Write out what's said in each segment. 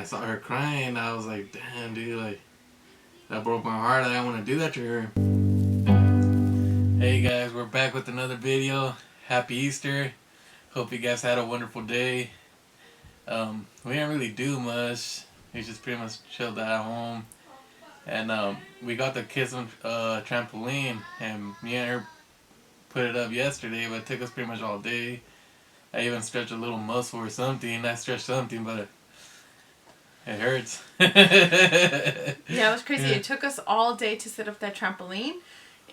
I saw her crying, I was like, damn, dude, like, that broke my heart. I want to do that to her. Hey guys, we're back with another video. Happy Easter. Hope you guys had a wonderful day. We didn't really do much. We just pretty much chilled at home. And we got the kids on trampoline, and me and her put it up yesterday, but it took us pretty much all day. I even stretched a little muscle or something. I stretched something, but it hurts. Yeah, it was crazy. It took us all day to set up that trampoline.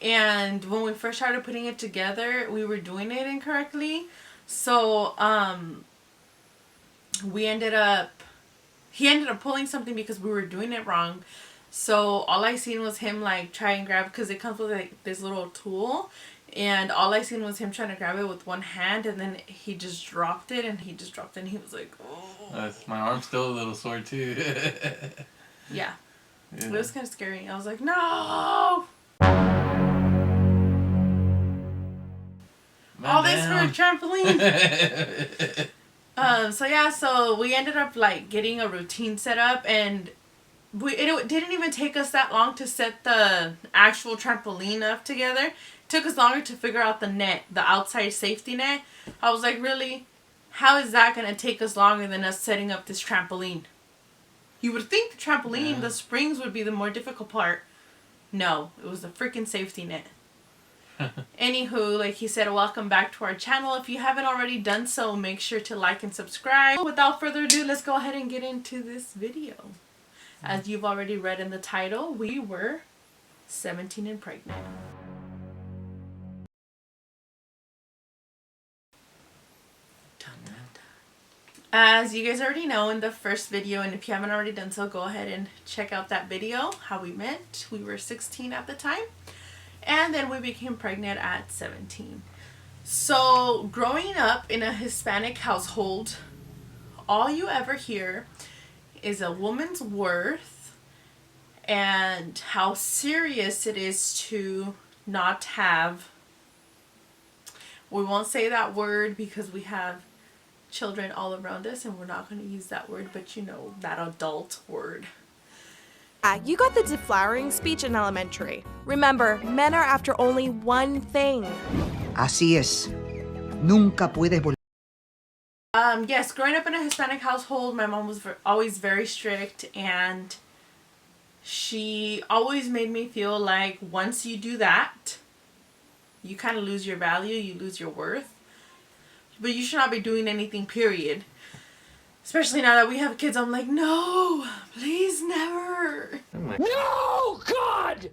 And when we first started putting it together, we were doing it incorrectly. So, he ended up pulling something because we were doing it wrong. So all I seen was him like try and grab, because it comes with like this little tool, and all I seen was him trying to grab it with one hand, and then he just dropped it, and he was like, oh. My arm's still a little sore too. Yeah. It was kind of scary. I was like, no! All this for a trampoline. So we ended up like getting a routine set up, and it didn't even take us that long to set the actual trampoline up together. It took us longer to figure out the net, the outside safety net. I was like, really? How is that going to take us longer than us setting up this trampoline? You would think the trampoline, the springs would be the more difficult part. No, it was the freaking safety net. Anywho, like he said, welcome back to our channel. If you haven't already done so, make sure to like and subscribe. Without further ado, let's go ahead and get into this video. As you've already read in the title, we were 17 and pregnant. As you guys already know in the first video, and if you haven't already done so, go ahead and check out that video, how we met. We were 16 at the time, and then we became pregnant at 17. So growing up in a Hispanic household, all you ever hear is a woman's worth and how serious it is to not have, we won't say that word because we have children all around us and we're not going to use that word, but you know, that adult word. You got the deflowering speech in elementary. Remember, men are after only one thing. Así es. Nunca puedes volver. Yes, growing up in a Hispanic household, my mom was always very strict, and she always made me feel like once you do that, you kind of lose your value, you lose your worth. But you should not be doing anything, period. Especially now that we have kids, I'm like, no, please never. No, God!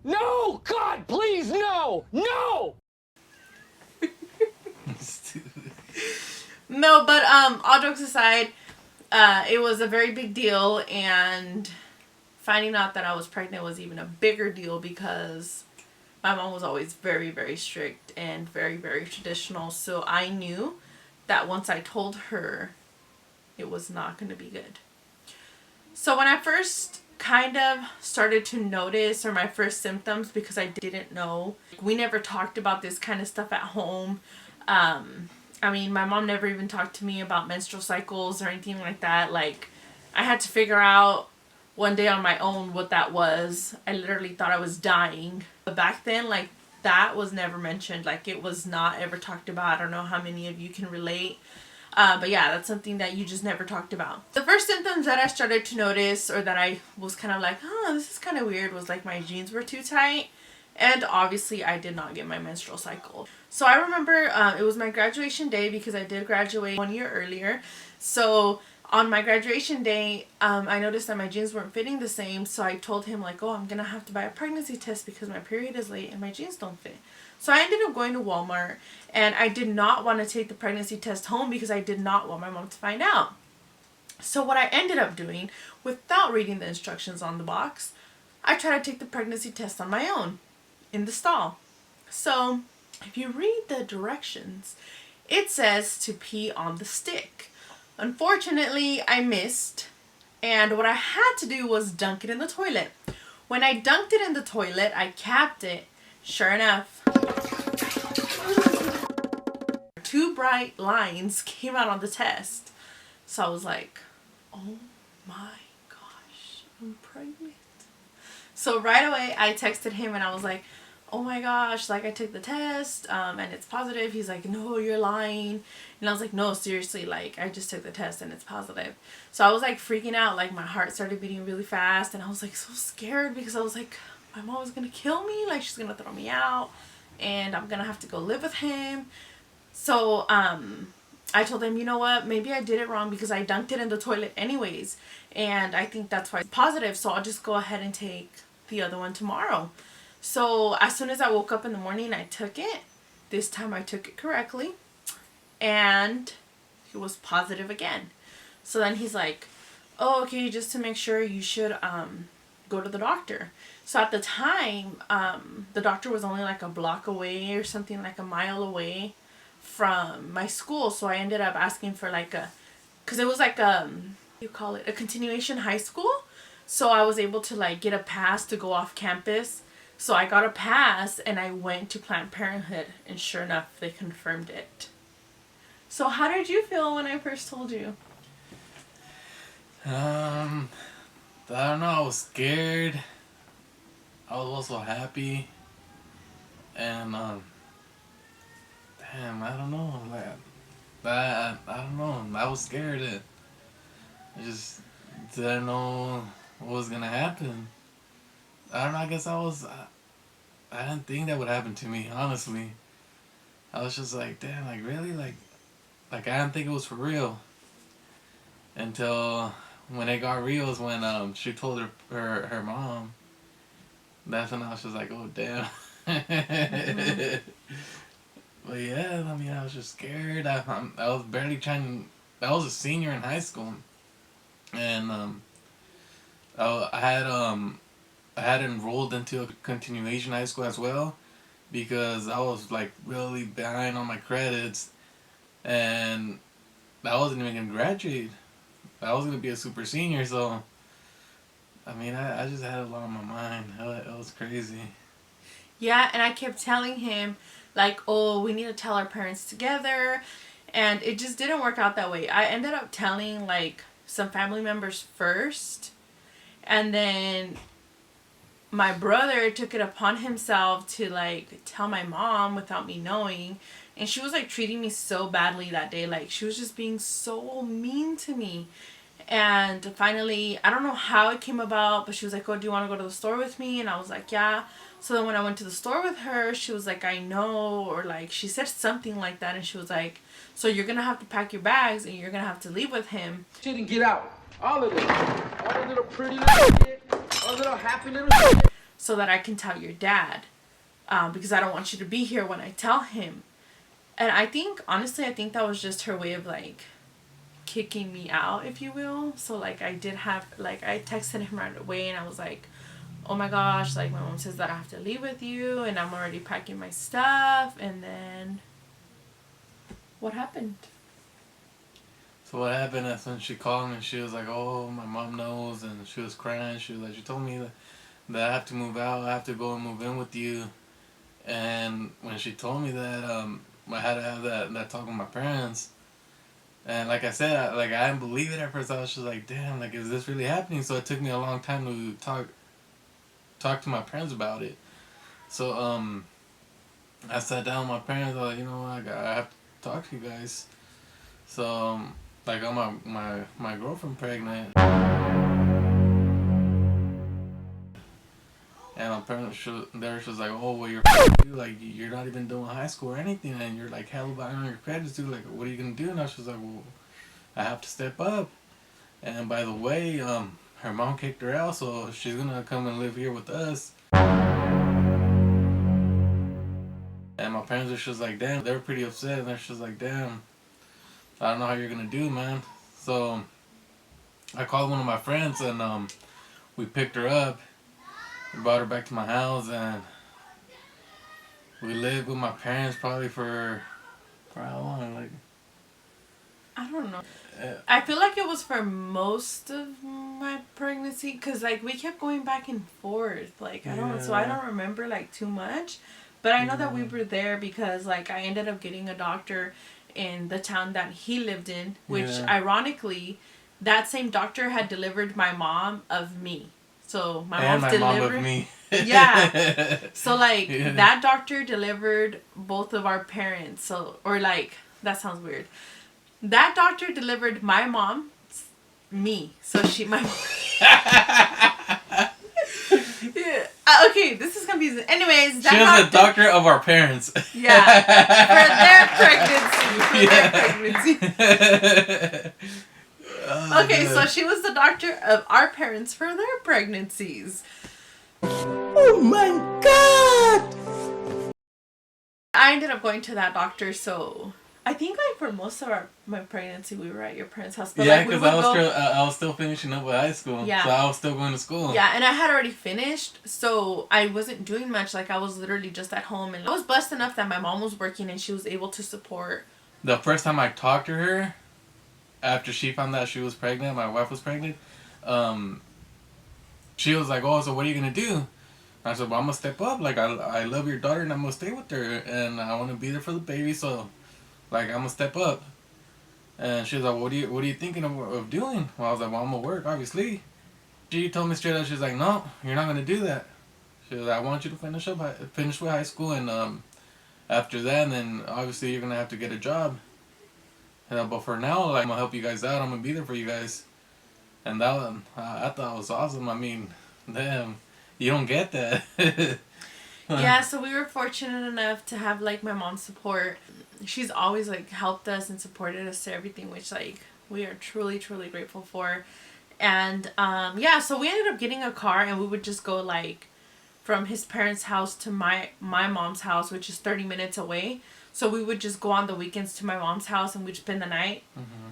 No, God, please, no! No! No, but all jokes aside, it was a very big deal, and finding out that I was pregnant was even a bigger deal because my mom was always very, very strict and very, very traditional. So I knew that once I told her, it was not going to be good. So when I first kind of started to notice, or my first symptoms, because I didn't know, we never talked about this kind of stuff at home. I mean, my mom never even talked to me about menstrual cycles or anything like that. Like, I had to figure out one day on my own what that was. I literally thought I was dying. But back then, like, that was never mentioned. Like, it was not ever talked about. I don't know how many of you can relate. But yeah, that's something that you just never talked about. The first symptoms that I started to notice, or that I was kind of like, oh, this is kind of weird, was like my jeans were too tight. And obviously I did not get my menstrual cycle. So I remember it was my graduation day, because I did graduate 1 year earlier. So on my graduation day, I noticed that my jeans weren't fitting the same. So I told him like, oh, I'm going to have to buy a pregnancy test because my period is late and my jeans don't fit. So I ended up going to Walmart, and I did not want to take the pregnancy test home because I did not want my mom to find out. So what I ended up doing, without reading the instructions on the box, I tried to take the pregnancy test on my own in the stall. So if you read the directions, it says to pee on the stick. Unfortunately, I missed, and what I had to do was dunk it in the toilet. When I dunked it in the toilet, I capped it. Sure enough, 2 bright lines came out on the test. So I was like, oh my gosh, I'm pregnant. So right away I texted him and I was like, oh my gosh, like I took the test and it's positive. He's like, no, you're lying. And I was like, no, seriously, like I just took the test and it's positive. So I was like freaking out, like my heart started beating really fast and I was like so scared because I was like, my mom is gonna kill me, like she's gonna throw me out and I'm gonna have to go live with him. So I told him, you know what, maybe I did it wrong because I dunked it in the toilet anyways and I think that's why it's positive, so I'll just go ahead and take the other one tomorrow. So as soon as I woke up in the morning, I took it. This time I took it correctly and it was positive again. So then he's like, oh, okay, just to make sure you should go to the doctor. So at the time, the doctor was only like a block away or something, like a mile away from my school. So I ended up asking for like because it was like you call it a continuation high school. So I was able to like get a pass to go off campus. So I got a pass and I went to Planned Parenthood and sure enough, they confirmed it. So how did you feel when I first told you? I don't know, I was scared. I was also happy. And, damn, I don't know. Like, I don't know. I was scared. I just didn't know what was gonna happen. I don't know, I guess I didn't think that would happen to me, honestly. I was just like, damn, like, really? Like I didn't think it was for real. Until when it got real is when she told her mom. That's when I was just like, oh, damn. Mm-hmm. But yeah, I mean, I was just scared. I was barely I was a senior in high school. And I had enrolled into a continuation high school as well because I was like really behind on my credits and I wasn't even gonna graduate. I was gonna be a super senior, so I mean I just had a lot on my mind. It was crazy. Yeah, and I kept telling him like, oh, we need to tell our parents together, and it just didn't work out that way. I ended up telling like some family members first, and then my brother took it upon himself to like tell my mom without me knowing, and she was like treating me so badly that day. Like she was just being so mean to me. And finally, I don't know how it came about, but she was like, oh, do you want to go to the store with me? And I was like, yeah. So then when I went to the store with her, she was like, I know, or like she said something like that, and she was like, so you're gonna have to pack your bags and you're gonna have to leave with him. Shit and get out. All of it. All the little pretty little shit. All the little happy little shit. So that I can tell your dad, because I don't want you to be here when I tell him. And I think, honestly, I think that was just her way of like kicking me out, if you will. So like I texted him right away and I was like, oh my gosh, like my mom says that I have to leave with you and I'm already packing my stuff. And then what happened? So what happened is when she called me, she was like, oh, my mom knows, and she was crying. She was like, she told me that I have to move out, I have to go and move in with you. And when she told me that, I had to have that talk with my parents. And like I said, I didn't believe it at first. I was just like, damn, like, is this really happening? So it took me a long time to talk to my parents about it. So I sat down with my parents. I was like, you know what, I have to talk to you guys. So I got my girlfriend pregnant. And my parents, she was like, oh, well, you're not even doing high school or anything, and you're like hella behind on your credits, dude. Like, what are you gonna do? And I was like, well, I have to step up. And by the way, her mom kicked her out, so she's gonna come and live here with us. And my parents were just like, damn, they were pretty upset, and they're just like, damn, I don't know how you're gonna do, man. So I called one of my friends, and we picked her up. Brought her back to my house, and we lived with my parents probably for how long? Like, I don't know. I feel like it was for most of my pregnancy because like we kept going back and forth. Like I don't know, so I don't remember like too much, but I know that we were there because like I ended up getting a doctor in the town that he lived in, which ironically, that same doctor had delivered my mom of me. So my and mom's my mom delivered of me. Yeah. So like Yeah. that doctor delivered both of our parents. So or like that sounds weird. That doctor delivered my mom, me. So my yeah. Okay, this is confusing. Anyways, that She was the doctor of our parents. Yeah, for their pregnancy. Oh, Okay, so good. she was the doctor of our parents for their pregnancies. Oh my God! I ended up going to that doctor, so I think like for most of my pregnancy, we were at your parents' house. But Yeah, like, we because would go. I was still finishing up with high school. Yeah. So I was still going to school. Yeah, and I had already finished, so I wasn't doing much. Like, I was literally just at home, and I was blessed enough that my mom was working and she was able to support. The first time I talked to her, after she found out she was pregnant, my wife was pregnant, she was like, "Oh, so what are you gonna do?" I said, "Well, I'm gonna step up. Like, I love your daughter, and I'm gonna stay with her, and I want to be there for the baby. So, like, I'm gonna step up." And she was like, "What are you thinking of doing?" Well, I was like, "Well, I'm gonna work, obviously." She told me straight up, she's like, "No, you're not gonna do that." She was like, "I want you to finish with high school, and after that, and then obviously you're gonna have to get a job. But for now, like, I'm gonna help you guys out. I'm gonna be there for you guys." And that one, I thought it was awesome. I mean, damn, you don't get that. Yeah, so we were fortunate enough to have like my mom's support. She's always like helped us and supported us to everything, which like we are truly, truly grateful for. And yeah, so we ended up getting a car, and we would just go like from his parents' house to my mom's house, which is 30 minutes away. So we would just go on the weekends to my mom's house, and we'd spend the night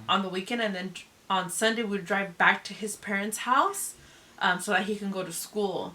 on the weekend, and then on Sunday we'd drive back to his parents' house so that he can go to school.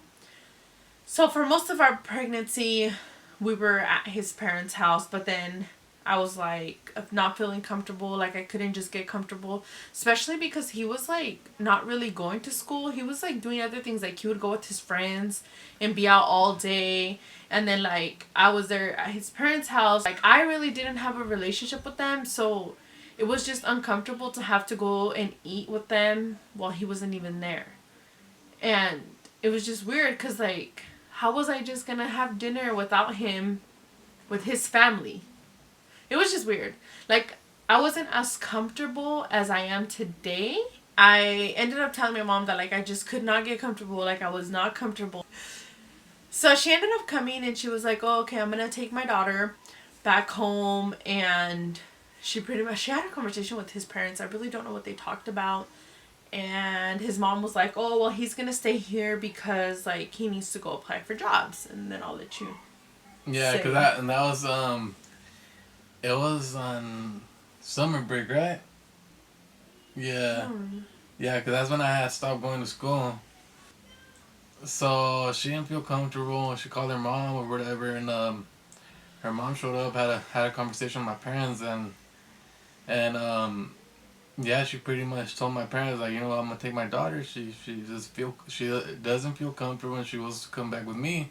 So for most of our pregnancy, we were at his parents' house, but then I was like not feeling comfortable. Like, I couldn't just get comfortable, especially because he was like not really going to school. He was like doing other things. Like, he would go with his friends and be out all day. And then like I was there at his parents' house. Like, I really didn't have a relationship with them, so it was just uncomfortable to have to go and eat with them while he wasn't even there. And it was just weird because like, how was I just gonna have dinner without him with his family? It was just weird. Like, I wasn't as comfortable as I am today. I ended up telling my mom that like I just could not get comfortable. Like, I was not comfortable. So she ended up coming, and she was like, "Oh, okay, I'm gonna take my daughter back home." And she had a conversation with his parents. I really don't know what they talked about. And his mom was like, "Oh, well, he's gonna stay here because like he needs to go apply for jobs, and then I'll let you." Yeah, because that was it was on summer break, right? Yeah, yeah, because that's when I had stopped going to school. So she didn't feel comfortable. She called her mom or whatever, and her mom showed up, had a conversation with my parents, and yeah, she pretty much told my parents, like, you know what, I'm gonna take my daughter. She doesn't feel comfortable, and she wants to come back with me.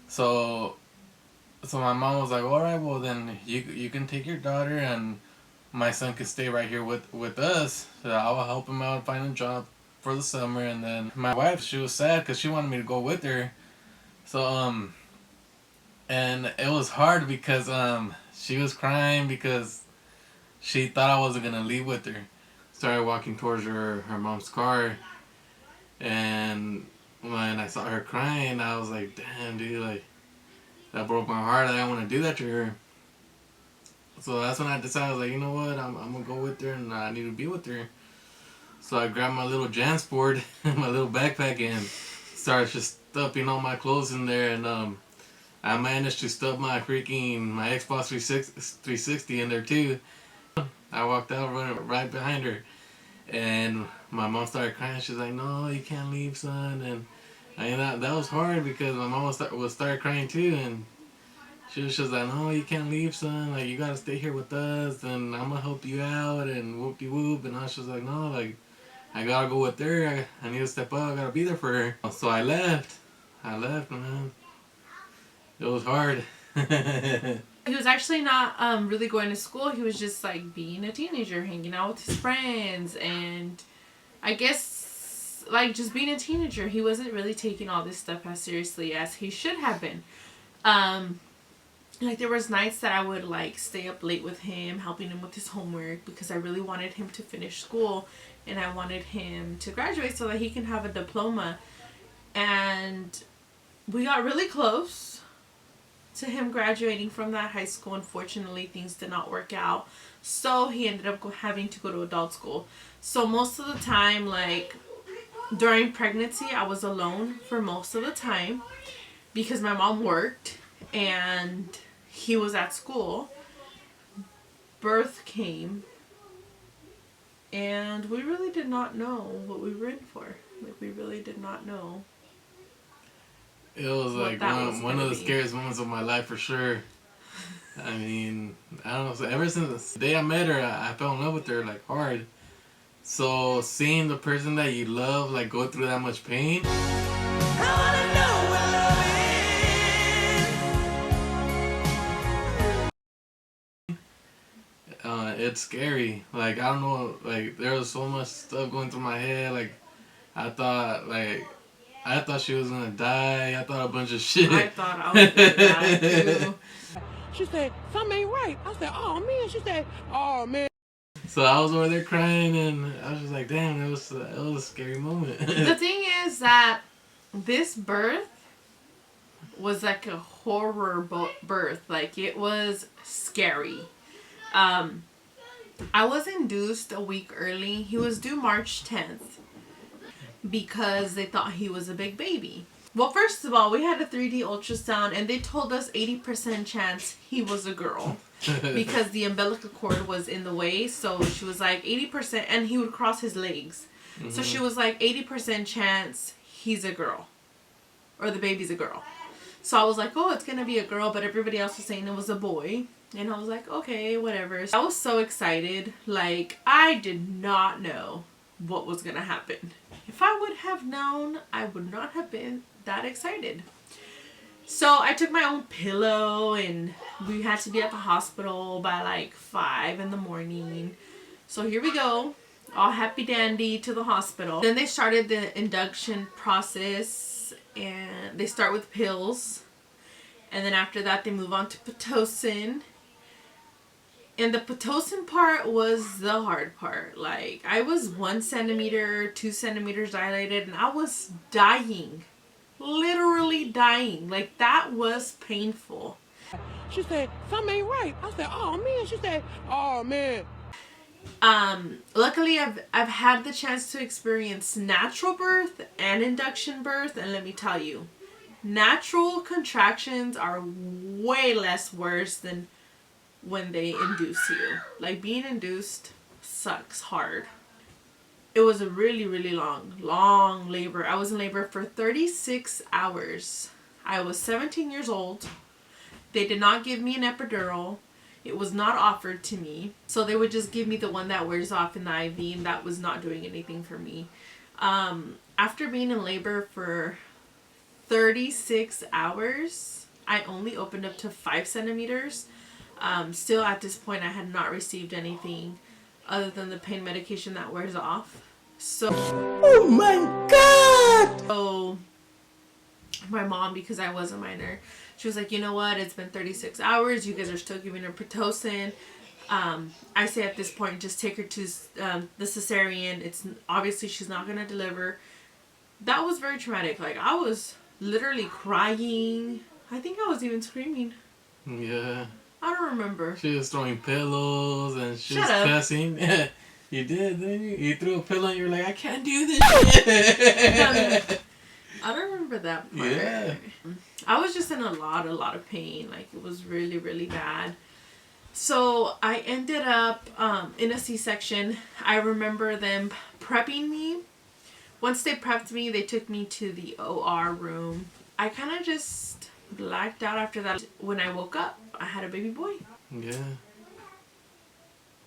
So my mom was like, all right, well then you can take your daughter, and my son can stay right here with us. So I will help him out find a job for the summer. And then my wife, she was sad because she wanted me to go with her. So and it was hard because she was crying because she thought I wasn't gonna leave with her. Started walking towards her mom's car, and when I saw her crying, I was like, damn, dude, like, that broke my heart. I didn't want to do that to her. So that's when I decided, I was like, you know what, I'm gonna go with her, and I need to be with her. So I grabbed my little JanSport, my little backpack, and started just stuffing all my clothes in there, and I managed to stuff my Xbox 360 in there too. I walked out running right behind her, and my mom started crying. She's like, "No, you can't leave, son." And I mean, that was hard because my mom started crying too, and she was just like, "No, you can't leave, son. Like, you gotta stay here with us, and I'm gonna help you out, and whoop-de-whoop." And I was just like, "No, like, I gotta go with her. I need to step up. I gotta be there for her." So I left, man. It was hard. He was actually not really going to school. He was just like being a teenager, hanging out with his friends, and I guess, like, just being a teenager, he wasn't really taking all this stuff as seriously as he should have been. Like, there was nights that I would, like, stay up late with him, helping him with his homework, because I really wanted him to finish school, and I wanted him to graduate so that he can have a diploma. And we got really close to him graduating from that high school. Unfortunately, things did not work out, so he ended up having to go to adult school. So most of the time, like, during pregnancy, I was alone for most of the time because my mom worked and he was at school. Birth came, and we really did not know what we were in for. Like, we really did not know. It was like one of the scariest moments of my life for sure. I mean, I don't know. So ever since the day I met her, I fell in love with her like hard. So seeing the person that you love like go through that much pain. It's scary. Like, I don't know, like, there was so much stuff going through my head. Like, I thought she was gonna die. I thought a bunch of shit. I thought I was gonna die too. She said, something ain't right. I said, oh man. She said, oh man. So I was over there crying, and I was just like, damn, it was a scary moment. The thing is that this birth was like a horror birth. Like, it was scary. I was induced a week early. He was due March 10th because they thought he was a big baby. Well, first of all, we had a 3D ultrasound and they told us 80% chance he was a girl because the umbilical cord was in the way. So she was like 80%, and he would cross his legs. Mm-hmm. So she was like 80% chance he's a girl, or the baby's a girl. So I was like, oh, it's going to be a girl, but everybody else was saying it was a boy. And I was like, okay, whatever. I was so excited. Like, I did not know what was going to happen. If I would have known, I would not have been that excited. So I took my own pillow, and we had to be at the hospital by like 5 in the morning. So here we go, all happy dandy to the hospital. Then they started the induction process, and they start with pills. And then after that, they move on to Pitocin. And the Pitocin part was the hard part. Like, I was 1 centimeter, 2 centimeters dilated, and I was dying. Literally dying. Like, that was painful. She said, something ain't right. I said, oh man. She said, oh man. Luckily, I've had the chance to experience natural birth and induction birth, and let me tell you, natural contractions are way less worse than when they induce you. Like, being induced sucks hard. It was a really, really long labor. I was in labor for 36 hours. I was 17 years old. They did not give me an epidural. It was not offered to me. So they would just give me the one that wears off in the IV, and that was not doing anything for me. After being in labor for 36 hours, I only opened up to 5 centimeters. Still at this point, I had not received anything other than the pain medication that wears off. So, oh my God! So my mom, because I was a minor, she was like, you know what? It's been 36 hours. You guys are still giving her Pitocin. I say at this point, just take her to the cesarean. It's obviously she's not gonna deliver. That was very traumatic. Like, I was literally crying. I think I was even screaming. Yeah. I don't remember. She was throwing pillows and she was up. cussing. You did, didn't you? You threw a pillow and you were like, I can't do this shit. I don't remember that part. Yeah. I was just in a lot of pain. Like, it was really, really bad. So I ended up in a C-section. I remember them prepping me. Once they prepped me, they took me to the OR room. I kind of just blacked out after that. When I woke up, I had a baby boy. Yeah.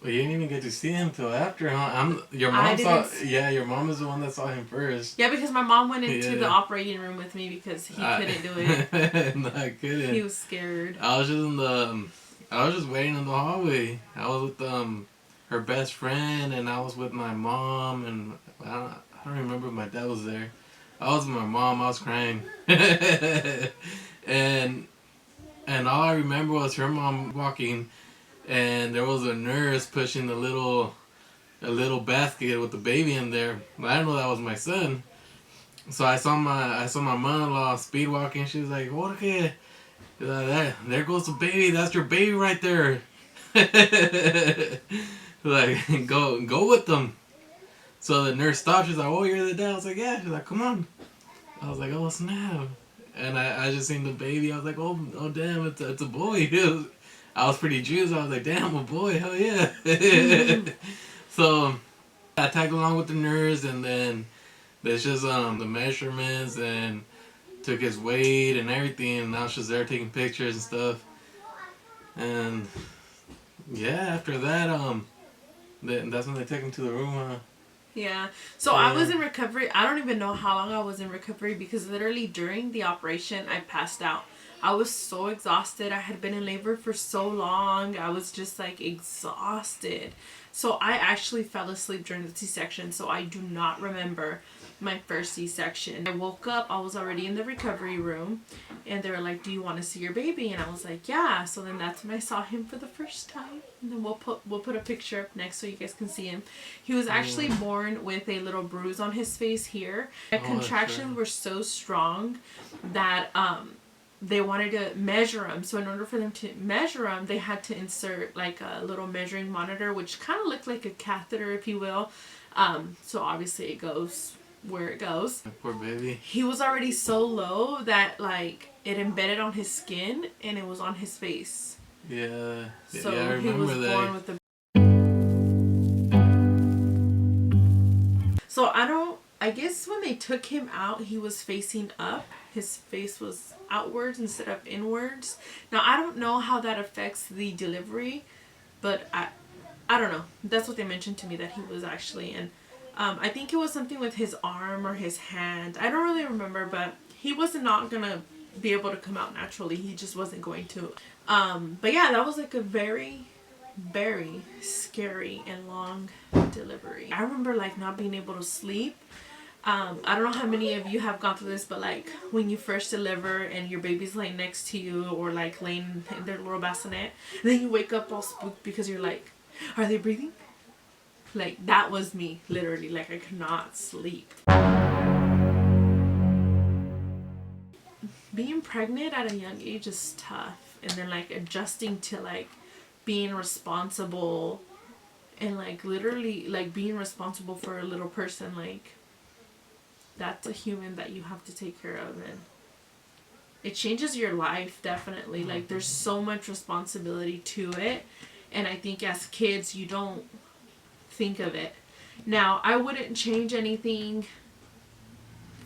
Well, you didn't even get to see him till after, huh? Your I mom didn't yeah, your mom is the one that saw him first. Yeah, because my mom went into the operating room with me because he couldn't do it. No, I couldn't. He was scared. I was just waiting in the hallway. I was with her best friend, and I was with my mom and I don't remember if my dad was there. I was with my mom. I was crying, and all I remember was her mom walking, and there was a nurse pushing a little basket with the baby in there. But I didn't know that was my son. So I saw my mother-in-law speed walking. She was like, "Okay, there goes the baby. That's your baby right there." Like, go with them. So the nurse stopped. She's like, "Oh, you're the dad." I was like, "Yeah." She's like, "Come on." I was like, "Oh snap!" And I just seen the baby. I was like, "Oh damn, it's a boy." I was pretty juiced. I was like, "Damn, a boy, hell yeah!" So I tagged along with the nurse, and then there's just the measurements and took his weight and everything. And I was just there taking pictures and stuff. And yeah, after that, that's when they took him to the room. Yeah. So I was in recovery. I don't even know how long I was in recovery because literally during the operation, I passed out. I was so exhausted. I had been in labor for so long. I was just like exhausted. So I actually fell asleep during the C-section. So I do not remember my first C-section. I woke up. I was already in the recovery room. And they were like, "Do you want to see your baby?" And I was like, "Yeah." So then that's when I saw him for the first time. And then we'll put a picture up next so you guys can see him. He was actually born with a little bruise on his face here. The contractions were so strong that they wanted to measure him. So in order for them to measure him, they had to insert like a little measuring monitor, which kind of looked like a catheter, if you will. So obviously it goes where it goes. Poor baby. He was already so low that like it embedded on his skin and it was on his face. Yeah. So yeah, I remember he was that. born with the. So I guess when they took him out, he was facing up. His face was outwards instead of inwards. Now I don't know how that affects the delivery, but I don't know. That's what they mentioned to me, that he was actually in. I think it was something with his arm or his hand. I don't really remember, but he was not gonna be able to come out naturally. He just wasn't going to. But yeah, that was like a very, very scary and long delivery. I remember like not being able to sleep. I don't know how many of you have gone through this, but like when you first deliver and your baby's laying next to you or like laying in their little bassinet, and then you wake up all spooked because you're like, are they breathing? Like that was me, literally. Like I could not sleep. Being pregnant at a young age is tough, and then like adjusting to like being responsible and like literally like being responsible for a little person, like that's a human that you have to take care of, and it changes your life definitely. Like there's so much responsibility to it, and I think as kids you don't think of it. Now I wouldn't change anything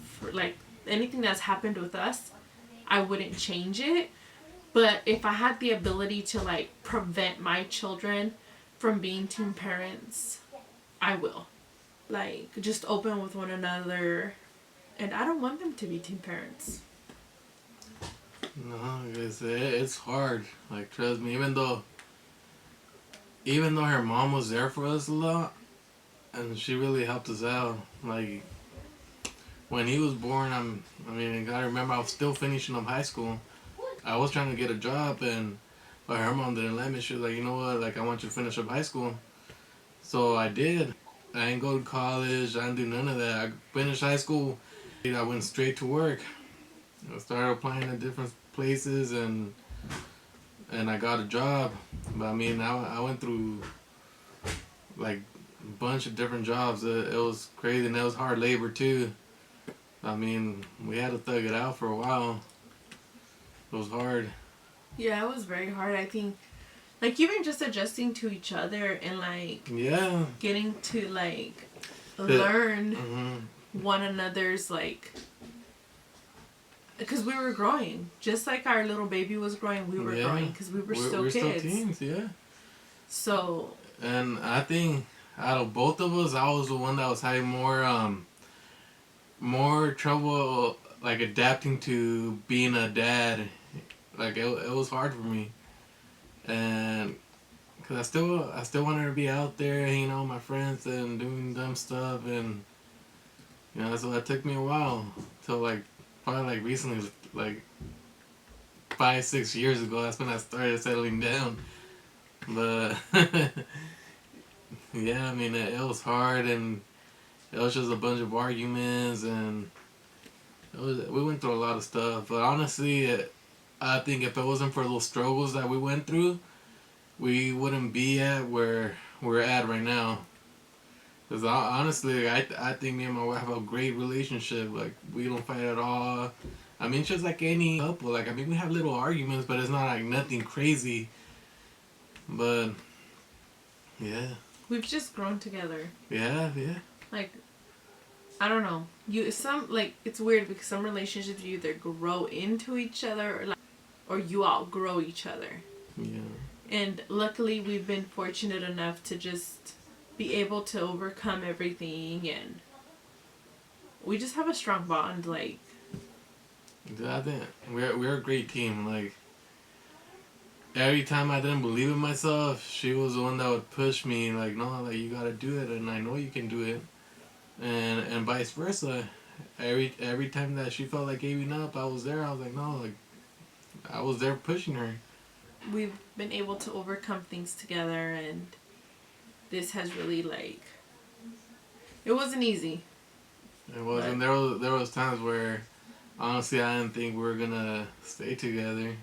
for like anything that's happened with us. I wouldn't change it, but if I had the ability to like prevent my children from being teen parents, I will. Like just open with one another, and I don't want them to be teen parents. No, it's hard. Like trust me, even though her mom was there for us a lot, and she really helped us out. Like when he was born, I gotta remember I was still finishing up high school. I was trying to get a job, but her mom didn't let me. She was like, "You know what? Like I want you to finish up high school." So I did. I didn't go to college. I didn't do none of that. I finished high school. I went straight to work. I started applying at different places, and I got a job. But I went through like a bunch of different jobs. It was crazy, and it was hard labor too. We had to thug it out for a while. It was hard. Yeah, it was very hard. I think like even just adjusting to each other and like getting to like learn one another's like, because we were growing just like our little baby was growing. We were growing because we were still kids. Still teens, yeah. So. And I think out of both of us, I was the one that was having more trouble like adapting to being a dad. Like it was hard for me, and because I still wanted to be out there hanging out with my friends and doing dumb stuff, and Yeah, so it took me a while till like probably like recently, like 5-6 years ago. That's when I started settling down. But yeah, I mean it was hard, and it was just a bunch of arguments, and we went through a lot of stuff. But honestly, I think if it wasn't for those struggles that we went through, we wouldn't be at where we're at right now. Because honestly, I think me and my wife have a great relationship. Like, we don't fight at all. I mean, just like any couple. Like, I mean, we have little arguments, but it's not like nothing crazy. But, yeah. We've just grown together. Yeah, yeah. Like, I don't know. It's weird because some relationships you either grow into each other or you outgrow each other. Yeah. And luckily, we've been fortunate enough to just be able to overcome everything, and we just have a strong bond. Like, I think we're a great team. Like, every time I didn't believe in myself, she was the one that would push me. Like, no, like, you gotta do it, and I know you can do it, and vice versa. Every time that she felt like giving up, I was there. I was like, no, like, I was there pushing her. we've been able to overcome things together, and this has really, like, it wasn't easy. It wasn't. There was times where, honestly, I didn't think we were gonna stay together.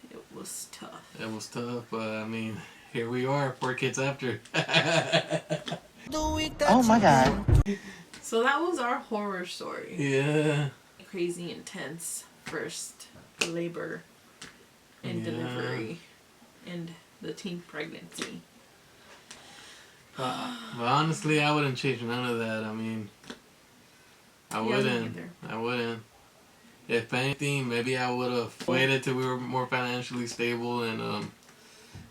It was tough. It was tough, but I mean, here we are, 4 kids after. Oh my God. So that was our horror story. Yeah. Crazy intense first labor and Yeah. delivery and the teen pregnancy. But honestly, I wouldn't change none of that. I mean, I Yeah, me wouldn't. neither. I wouldn't. If anything, maybe I would have waited till we were more financially stable, and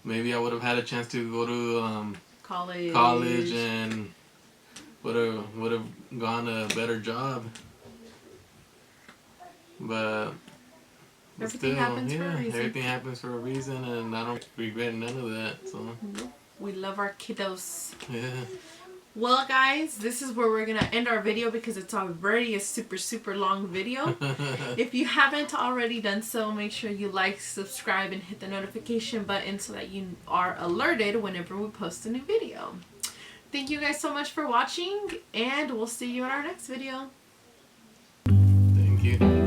maybe I would have had a chance to go to college and would have gone to a better job. But Everything happens for a reason. everything happens for a reason, and I don't regret none of that. So We love our kiddos. yeah. Well, guys, this is where we're going to end our video because it's already a super, super long video. If you haven't already done so, make sure you like, subscribe, and hit the notification button so that you are alerted whenever we post a new video. Thank you guys so much for watching, and we'll see you in our next video. Thank you.